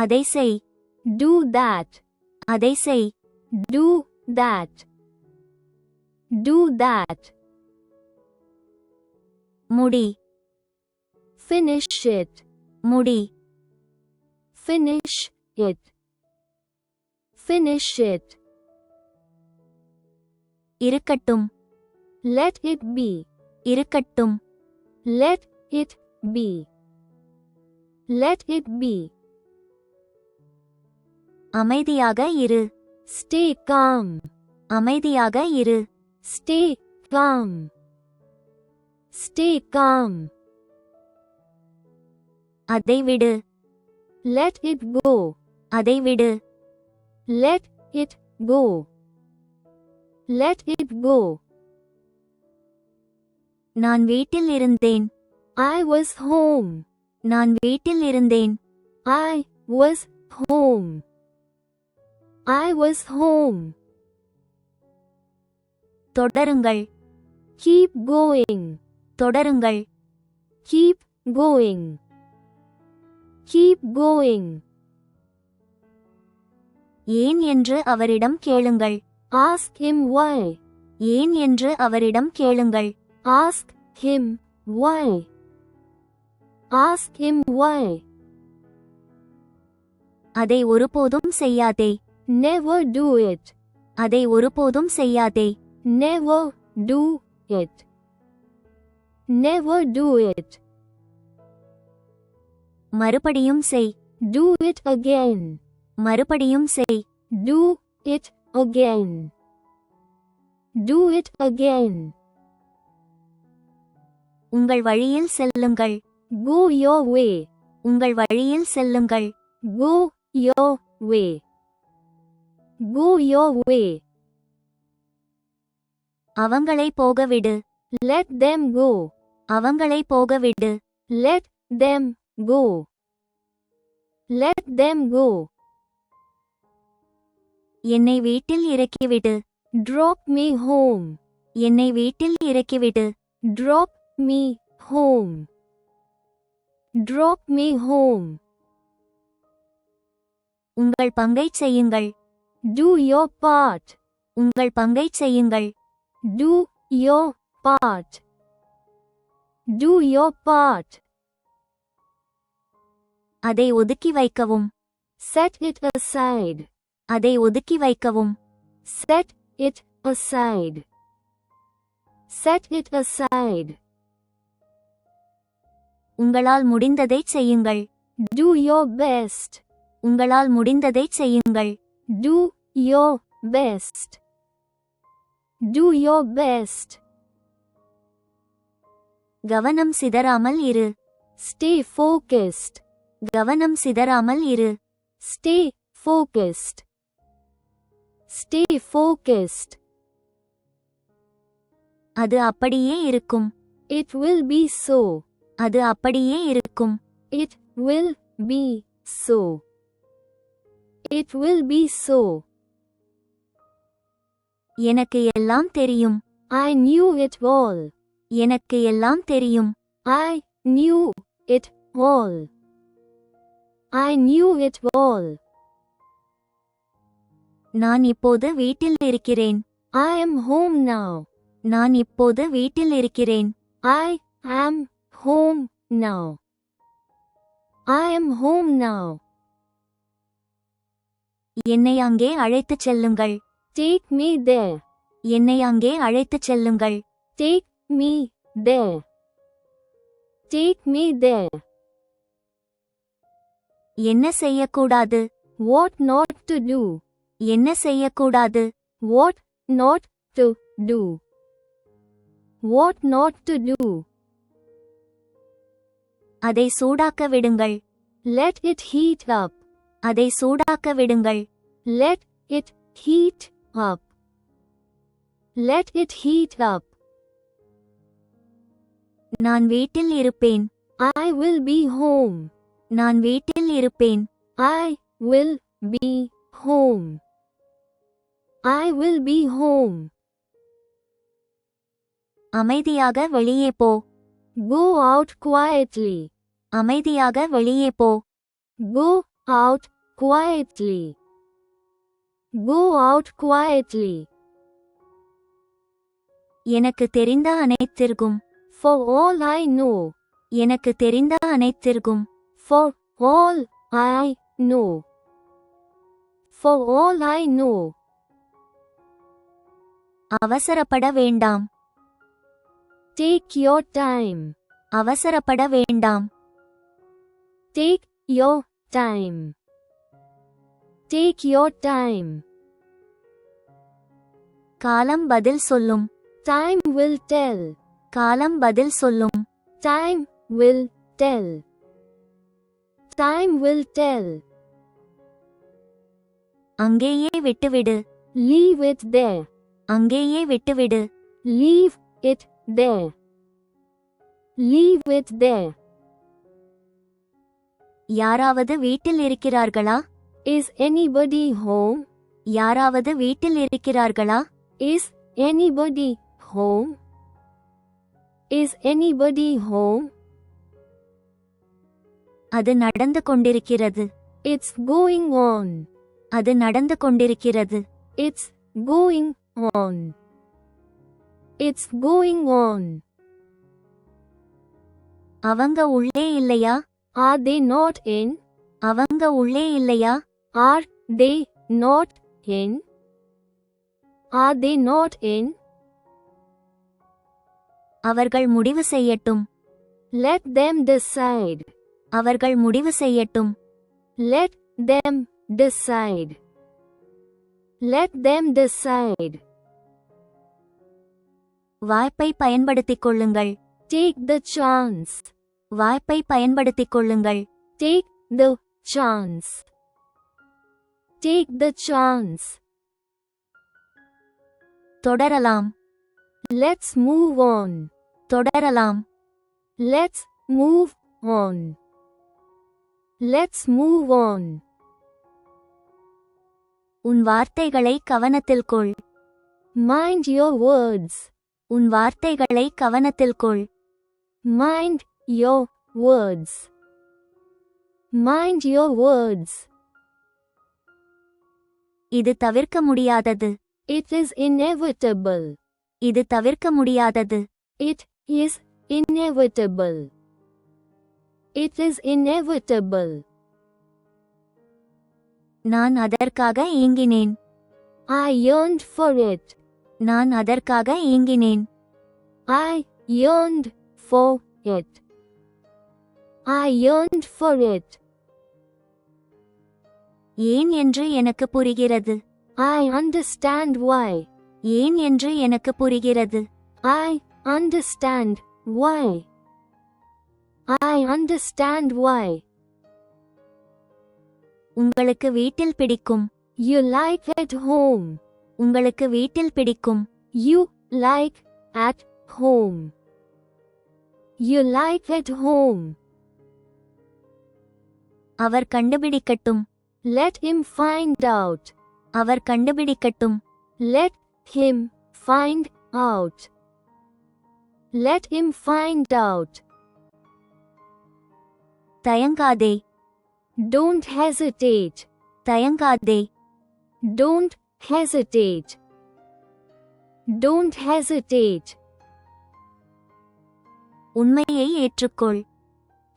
அதை செய். Do that. அதை செய். Do that. Do that. முடி. Finish it. முடி. Finish it. Finish it. இருக்கட்டும். Let it be. இருக்கட்டும். Let it be. Let it be. அமைதியாக இரு. Stay calm. அமைதியாக இரு. Stay calm. Stay calm. அதை விடு. Let it go. அதை விடு. Let it go. Let it go. நான் வீட்டில் இருந்தேன். I was home. நான் வீட்டில் இருந்தேன். I was home. I was home. தொடருங்கள். Keep going. தொடருங்கள். Keep going. Keep going. ஏன் என்று அவரிடம் கேளுங்கள். Ask him why. ஏன் என்று அவரிடம் கேளுங்கள். Ask him why. Ask him why. அதை ஒருபோதும் செய்யாதே. Never do it. அதை ஒருபோதும் செய்யாதே. Never do it. Never do it. மறுபடியும் செய். Do it again. மறுபடியும் செய். Do it again. Do it again. உங்கள் வழியில் செல்லுங்கள். Go your way. உங்கள் வழியில் செல்லுங்கள். Go your way. Go your way. அவங்களை போகவிடு. Let them go. அவங்களை போகவிடு. Let them go. Let them go. என்னை வீட்டில் இறக்கிவிடு. Drop me home. என்னை வீட்டில் இறக்கிவிடு. Drop me home. Drop me home. உங்கள் பங்கைச் செய்யுங்கள். Do your part. உங்கள் பங்கைச் செய்யுங்கள். Do your part. Do your part. அதை ஒதுக்கி வைக்கவும். Set it aside. அதை ஒதுக்கி வைக்கவும். Set it aside. Set it aside. உங்களால் முடிந்ததைச் செய்யுங்கள். Do your best. உங்களால் முடிந்ததைச் செய்யுங்கள். Do your best. Do your best. கவனம் சிதறாமல் இரு. Stay focused. கவனம் சிதறாமல் இரு. Stay focused. Stay focused. அது அப்படியே இருக்கும். It will be so. அது அப்படியே இருக்கும். It will be so. It will be so. எனக்கு எல்லாம் தெரியும். I knew it all. எனக்கு எல்லாம் தெரியும். I knew it all. I knew it all. நான் இப்போது வீட்டில் இருக்கிறேன். I am home now. நான் இப்போது வீட்டில் இருக்கிறேன். I am home now. I am home now. என்னை அங்கே அழைத்துச் செல்லுங்கள். Take me there. என்னை அங்கே அழைத்துச் செல்லுங்கள். Take me there. Take me there. என்ன செய்யக்கூடாது? What not to do. என்ன செய்யக்கூடாது? What not to do. What not to do. அதை சூடாக்க விடுங்கள். Let it heat up. அதை சூடாக்க விடுங்கள். Let it heat up. Let it heat up. நான் வீட்டில் இருப்பேன். I will be home. நான் வீட்டில் இருப்பேன். I will be home. I will be home. அமைதியாக வெளியே போ. Go out quietly. அமைதியாக வெளியே போ. Go out quietly. Go out quietly. எனக்கு தெரிந்த அனைத்திற்கும். For all I know. எனக்கு தெரிந்த அனைத்திற்கும். For all I know. For all I know. அவசரப்பட வேண்டாம். Take your time. அவசரப்பட வேண்டாம். Take your time. Take your time. காலம் பதில் சொல்லும். Time will tell. காலம் பதில் சொல்லும். Time will tell. Time will tell. அங்கேயே விட்டுவிடு. Leave it there. அங்கேயே விட்டுவிடு. Leave it there. Leave it there. யாராவது வீட்டில் இருக்கிறார்களா? Is anybody home? யாராவது வீட்டில் இருக்கிறார்களா? Is anybody home? Is anybody home? அது நடந்து கொண்டிருக்கிறது. It's going on. அது நடந்து கொண்டிருக்கிறது. It's going on. It's going on. அவங்க உள்ளே இல்லையா? Are they not in? அவங்க உள்ளே இல்லையா? Are they not in? Are they not in? அவர்கள் முடிவு செய்யட்டும். Let them decide. அவர்கள் முடிவு செய்யட்டும். Let them decide. Let them decide. வாய்ப்பை பயன்படுத்திக் கொள்ளுங்கள். Take the chance. வாய்ப்பை பயன்படுத்திக் கொள்ளுங்கள். Take the chance. Take the chance. தொடரலாம். Let's move on. தொடரலாம். Let's move on. Let's move on. உன் வார்த்தைகளை கவனத்தில் கொள். Mind your words. உன் வார்த்தைகளை கவனத்தில் கொள். Mind your words. Mind your words. இது தவிர்க்க முடியாதது. It is inevitable. இது தவிர்க்க முடியாதது. It is inevitable. It is inevitable. நான் அதற்காக ஏங்கினேன். I yearned for it. நான் அதற்காக ஏங்கினேன். I yearned for it. I yearned for it. ஏன் என்று எனக்கு புரிகிறது. I understand why. ஏன் என்று எனக்கு புரிகிறது. I understand why. I understand why. உங்களுக்கு வீட்டில் பிடிக்கும். You like at home. உங்களுக்கு வீட்டில் பிடிக்கும். You like at home. You like at home. Our கண்டுபிடிக்கட்டும். Let him find out. Our கண்டுபிடிக்கட்டும். Let him find out. Let him find out. தயங்காதே. Don't hesitate. தயங்காதே. Don't hesitate. Don't hesitate. உண்மையை ஏற்றுக்கொள்.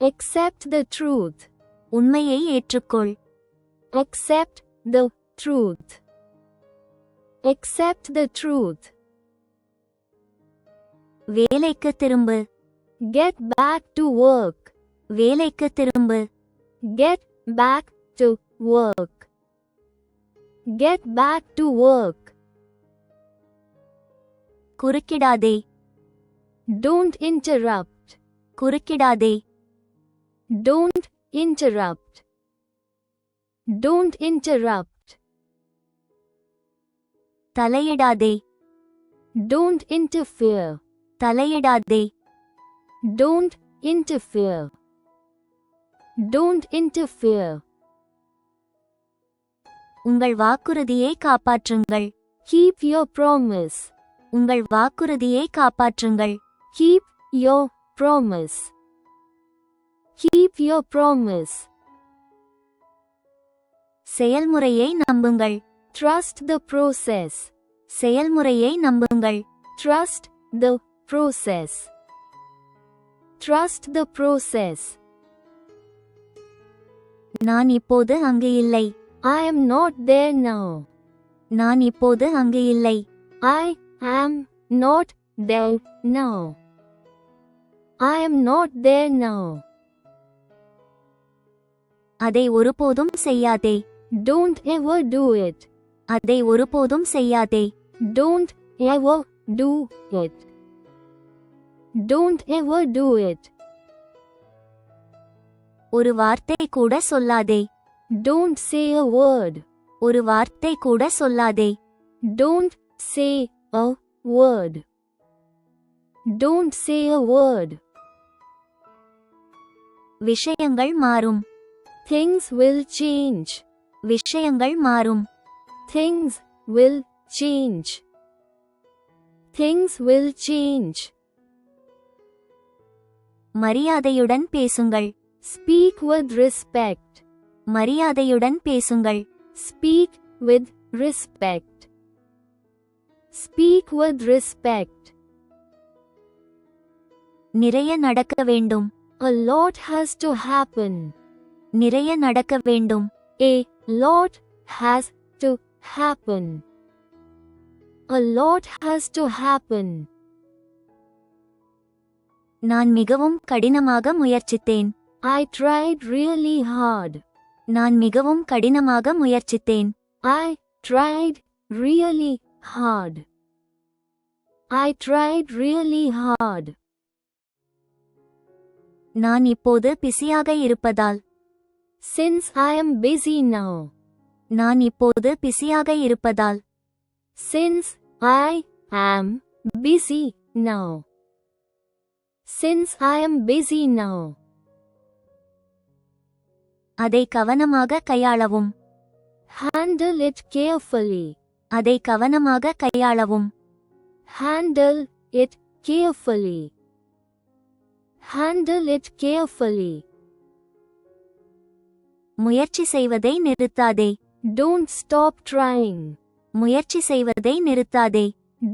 Accept the truth. உண்மையை ஏற்றுக்கொள். Accept the truth. Accept the truth. வேலைக்கு திரும்பு. Get back to work. வேலைக்கு திரும்பு. Get back to work. Get back to work. குறுக்கிடாதே. Don't interrupt. குறுக்கிடாதே. Don't interrupt. Don't interrupt. தலையிடாதே. Don't interfere. தலையிடாதே. Don't interfere. Don't interfere. உங்கள் வாக்குறுதியை காப்பாற்றுங்கள். Keep your promise. உங்கள் வாக்குறுதியை காப்பாற்றுங்கள். Keep your promise. Keep your promise. செயல்முறையை நம்புங்கள். Trust the process. செயல்முறையை நம்புங்கள். Trust the process. Trust the process. நான் இப்போது அங்கு இல்லை. I am not there now. நான் இப்போது அங்கு இல்லை. I am not there now. I am not there now. அதை ஒருபோதும் செய்யாதே. Don't ever do it. அதை ஒருபோதும் செய்யாதே. Don't ever do it. Don't ever do it. ஒரு வார்த்தை கூட சொல்லாதே. Don't say a word. ஒரு வார்த்தை கூட சொல்லாதே. Don't say a word. Don't say a word. விஷயங்கள் மாறும். Things will change. விஷயங்கள் மாறும். Things will change. Things will change. மரியாதையுடன் பேசுங்கள். Speak with respect. மரியாதையுடன் பேசுங்கள். Speak with respect. Speak with respect. நிறைய நடக்க வேண்டும். A lot has to happen. நிறைய நடக்க வேண்டும். A lot has to happen. A lot has to happen. நான் மிகவும் கடினமாக முயற்சித்தேன். I tried really hard. நான் மிகவும் கடினமாக முயற்சித்தேன். I tried really hard. I tried really hard. நான் இப்போது பிஸியாக இருப்பதால். Since I am busy now. நான் இப்போது பிஸியாக இருப்பதால். Since I am busy now. Since I am busy now. அதை கவனமாக கையாளவும். Handle it carefully. அதை கவனமாக கையாளவும். Handle it carefully. Handle it carefully. முயற்சி செய்வதை நிறுத்தாதே. Don't stop trying. முயற்சி செய்வதை நிறுத்தாதே.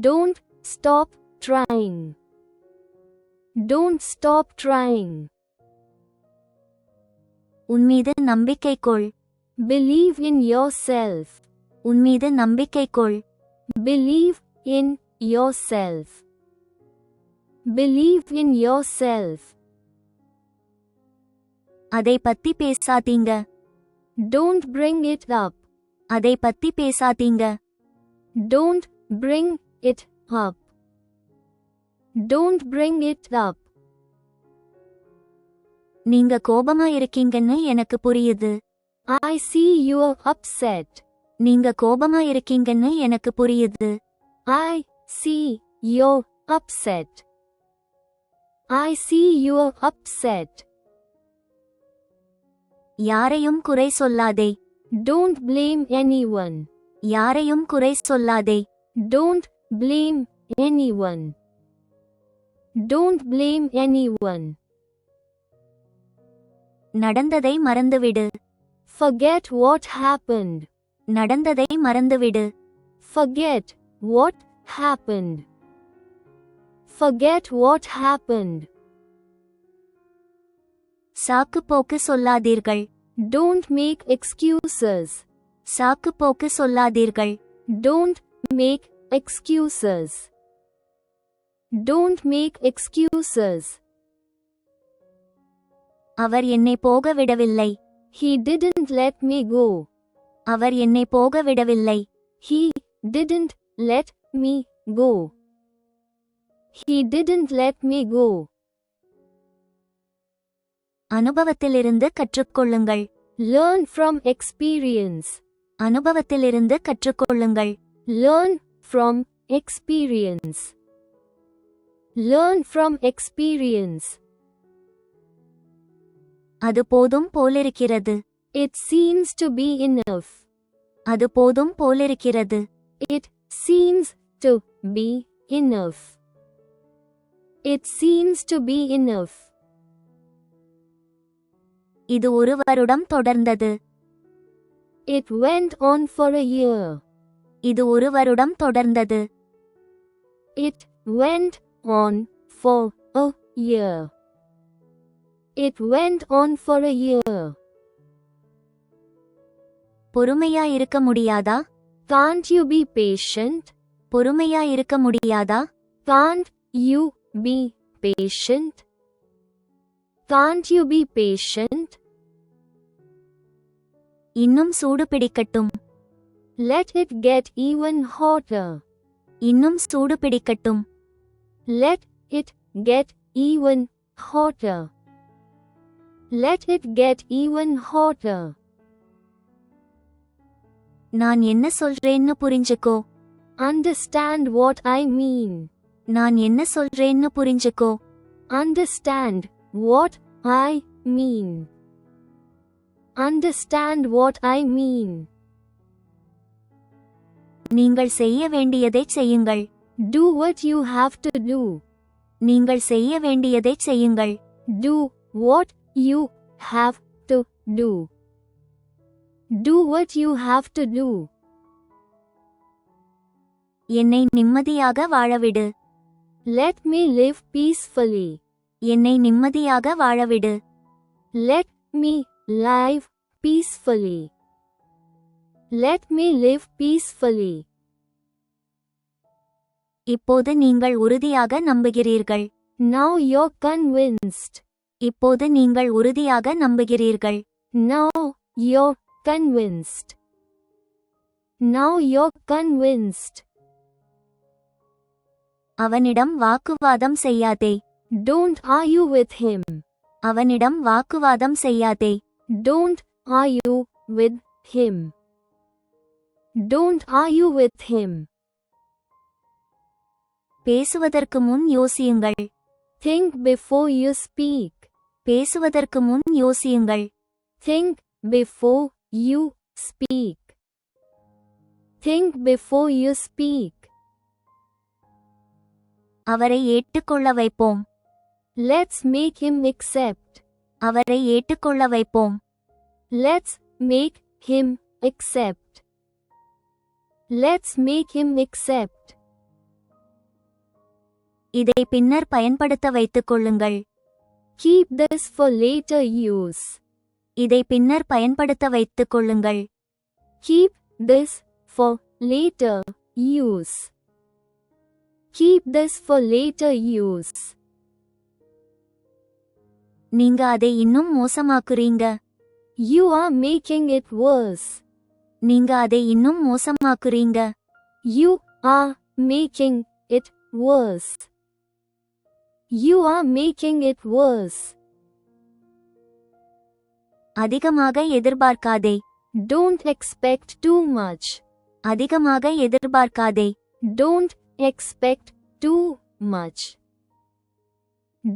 Don't stop trying. Don't stop trying. உன்மீது நம்பிக்கை கொள். Believe in yourself. உன்மீது நம்பிக்கை கொள். Believe in yourself. Believe in yourself. அதை பத்தி பேசாதீங்க. Don't bring it up. அதை பத்தி பேசாதீங்க. Don't bring it up. Don't bring it up. நீங்க கோபமா இருக்கீங்கன்னு எனக்கு புரியுது. I see you're upset. நீங்க கோபமா இருக்கீங்கன்னு எனக்கு புரியுது. I see you're upset. I see you're upset. யாரையும் குறை சொல்லாதே. Don't blame anyone. யாரையும் குறை சொல்லாதே. Don't blame anyone. Don't blame anyone. நடந்ததை மறந்துவிடு. Forget what happened. நடந்ததை மறந்துவிடு. Forget what happened. Forget what happened. சாக்குப்போக்கு சொல்லாதீர்கள். Don't make excuses. சாக்குப்போக்கு சொல்லாதீர்கள். Don't make excuses. Don't make excuses. அவர் என்னை போக விடவில்லை. He didn't let me go. அவர் என்னை போக விடவில்லை. He didn't let me go. He didn't let me go. அனுபவத்திலிருந்து கற்றுக்கொள்ளுங்கள். Learn from experience. அனுபவத்திலிருந்து கற்றுக்கொள்ளுங்கள். Learn from experience. Learn from experience. அது போதும் போலிருக்கிறது. It seems to be enough. அது போதும் போலிருக்கிறது. It seems to be enough. It seems to be enough. இது ஒரு வருடம் தொடர்ந்தது. It went on for a year. இது ஒரு வருடம் தொடர்ந்தது. It went on for a year. It went on for a year. பொறுமையா இருக்க முடியாதா? Can't you be patient? பொறுமையா இருக்க முடியாதா? Can't you be patient? Can't you be patient? இன்னும் சூடு பிடிக்கட்டும். Let it get even hotter. இன்னும் சூடு பிடிக்கட்டும். Let it get even hotter. Let it get even hotter. நான் என்ன சொல்றேன்னு புரிஞ்சுக்கோ. Understand what I mean. நான் என்ன சொல்றேன்னு புரிஞ்சுக்கோ. Understand what I mean. Understand what I mean. நீங்கள் செய்ய வேண்டியதைச் செய்யுங்கள். Do what you have to do. நீங்கள் செய்ய வேண்டியதைச் செய்யுங்கள். Do what you have to do. Do what you have to do. என்னை நிம்மதியாக வாழவிடு. Let me live peacefully. என்னை நிம்மதியாக வாழவிடு. Let me live peacefully. Let me live peacefully. இப்போது நீங்கள் உறுதியாக நம்புகிறீர்கள். Now you're convinced. இப்போது நீங்கள் உறுதியாக நம்புகிறீர்கள். Now you're convinced. Now you're convinced. அவனிடம் வாக்குவாதம் செய்யாதே. Don't argue with him. அவனிடம் வாக்குவாதம் செய்யாதே. Don't argue with him. Don't argue with him. பேசுவதற்கு முன் யோசியுங்கள். Think before you speak. பேசுவதற்கு முன் யோசியுங்கள். Think before you speak. Think before you speak. அவரை ஏற்றுக்கொள்ள வைப்போம். Let's make him accept. அவரை ஏற்றுக்கொள்ள வைப்போம். Let's make him accept. Let's make him accept. இதை பின்னர் பயன்படுத்த வைத்துக் கொள்ளுங்கள். Keep this for later use. இதை பின்னர் பயன்படுத்த வைத்துக் கொள்ளுங்கள். Keep this for later use. Keep this for later use. நீங்க அதை இன்னும் மோசமாக்குறீங்க. You are making it worse. நீங்க அதை இன்னும் மோசமாக்குறீங்க. You are making it worse. You are making it worse. அதிகமாக எதிர்பார்க்காதே. Don't expect too much. அதிகமாக எதிர்பார்க்காதே. Don't expect too much.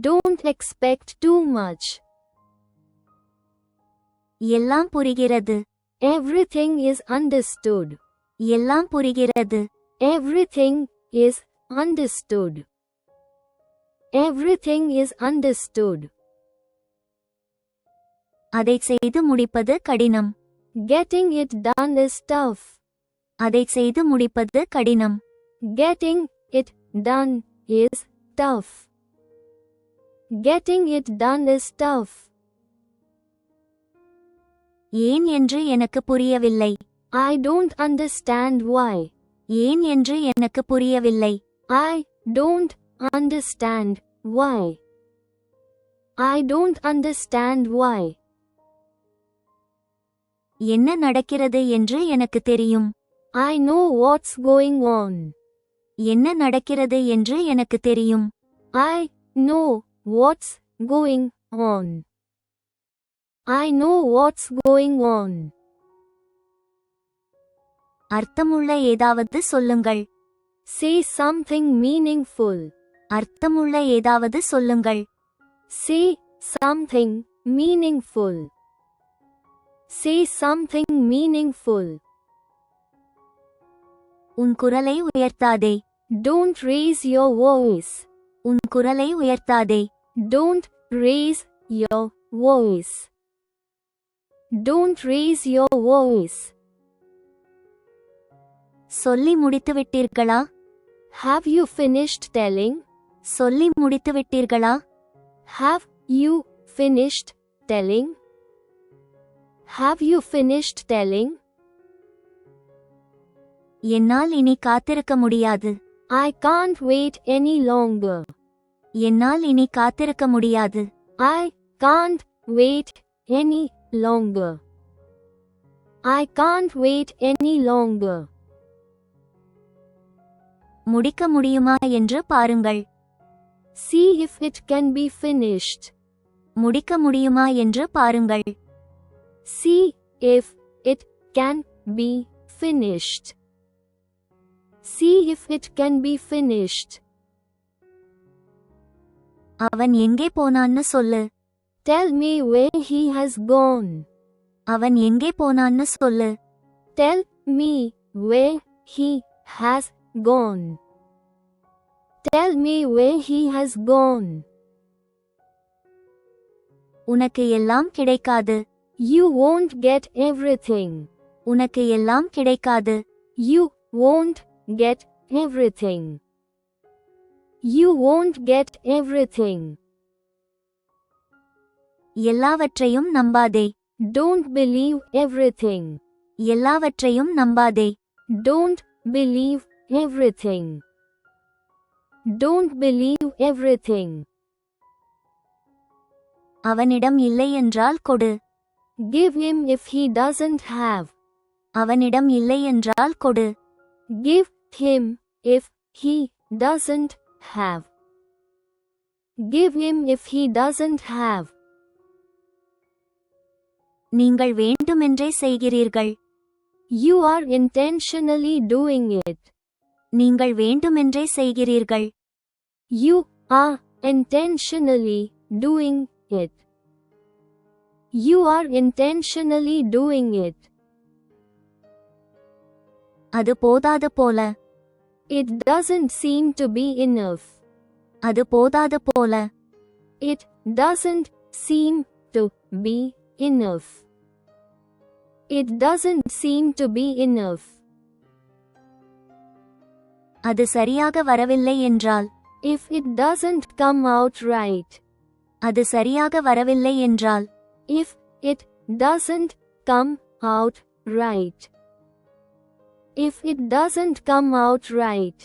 Don't expect too much. எல்லாம் புரிகிறது. Everything is understood. எல்லாம் புரிகிறது. Everything is understood. Everything is understood. அதைச் செய்து முடிப்பது கடினம். Getting it done is tough. அதைச் செய்து முடிப்பது கடினம். Getting it done is tough. Getting it done is tough. ஏன் என்று எனக்கு புரியவில்லை. I don't understand why. ஏன் என்று எனக்கு புரியவில்லை. I don't understand why. I don't understand why. என்ன நடக்கிறது என்று எனக்கு தெரியும். I know what's going on. என்ன நடக்கிறது என்று எனக்கு தெரியும். I know what's going on. I know what's going on. அர்த்தமுள்ள ஏதாவது சொல்லுங்கள். Say something meaningful. அர்த்தமுள்ள ஏதாவது சொல்லுங்கள். Say something meaningful. Say something meaningful. உன் குரலை உயர்த்தாதே. Don't raise your voice. உன் குரலை உயர்த்தாதே. Don't raise your voice. Don't raise your voice. சொல்லி முடித்துவிட்டீர்களா? Have you finished telling? சொல்லி முடித்துவிட்டீர்களா? Have you finished telling? Have you finished telling? என்னால் இனி காத்திருக்க முடியாது. I can't wait any longer. என்னால் இனி காத்திருக்க முடியாது. I can't wait any longer. I can't wait any longer. முடிக்க முடியுமா என்று பாருங்கள். See if it can be finished. முடிக்க முடியுமா என்று பாருங்கள். See if it can be finished. See if it can be finished. அவன் எங்கே போனான்னு சொல்லு. Tell me where he has gone. அவன் எங்கே போனான்னு சொல்லு. Tell me where he has gone. Tell me where he has gone. உனக்கு எல்லாம் கிடைக்காது. You won't get everything. உனக்கு எல்லாம் கிடைக்காது. You won't get everything. You won't get everything. எல்லாவற்றையும் நம்பாதே. Don't believe everything. எல்லாவற்றையும் நம்பாதே. Don't believe everything. Don't believe everything. அவனிடம் இல்லை என்றால் கொடு. Give him if he doesn't have. அவனிடம் இல்லை என்றால் கொடு. Give him if he doesn't have. Give him if he doesn't have. நீங்கள் வேண்டுமென்றே செய்கிறீர்கள். You are intentionally doing it. நீங்கள் வேண்டுமென்றே செய்கிறீர்கள். You are intentionally doing it. You are intentionally doing it. அது போதாது போல. It doesn't seem to be enough. அது போதாது போல. It doesn't seem to be enough. It doesn't seem to be enough. அது சரியாக வரவில்லை என்றால். If it doesn't come out right. அது சரியாக வரவில்லை என்றால். If it doesn't come out right. If it doesn't come out right.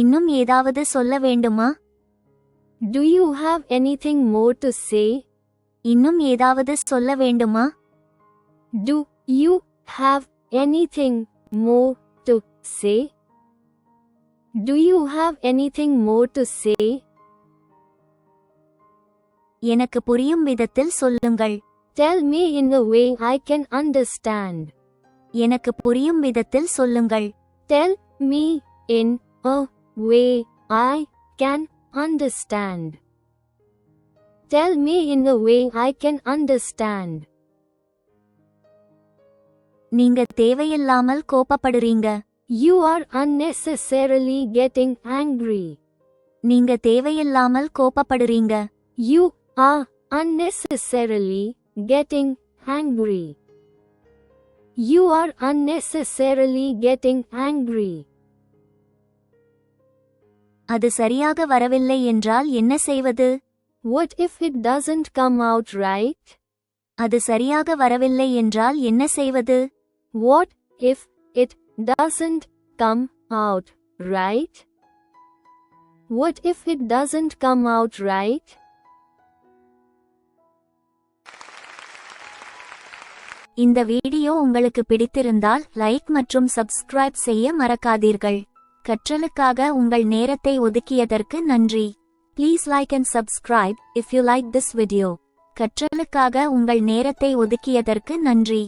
இன்னும் ஏதாவது சொல்ல வேண்டுமா? Do you have anything more to say? இன்னும் ஏதாவது சொல்ல வேண்டுமா? Do you have anything more to say? Do you have anything more to say? எனக்கு புரியும் விதத்தில் சொல்லுங்கள். Tell me in a way I can understand. எனக்கு புரியும் விதத்தில் சொல்லுங்கள். Tell me in a way I can understand. Tell me in a way I can understand. நீங்க தேவையில்லாமல் கோபப்படுறீங்க. You are unnecessarily getting angry. நீங்க தேவையில்லாமல் கோபப்படுறீங்க. You are unnecessarily getting angry. You are unnecessarily getting angry. அது சரியாக வரவில்லை என்றால் என்ன செய்வது? What if it doesn't come out right? அது சரியாக வரவில்லை என்றால் என்ன செய்வது? What if it doesn't come out right? What if it doesn't come out right? இந்த வீடியோ உங்களுக்கு பிடித்திருந்தால் லைக் மற்றும் சப்ஸ்கிரைப் செய்ய மறக்காதீர்கள். கற்றலுக்காக உங்கள் நேரத்தை ஒதுக்கியதற்கு நன்றி. Please like and subscribe if you like this video. கற்றலுக்காக உங்கள் நேரத்தை ஒதுக்கியதற்கு நன்றி.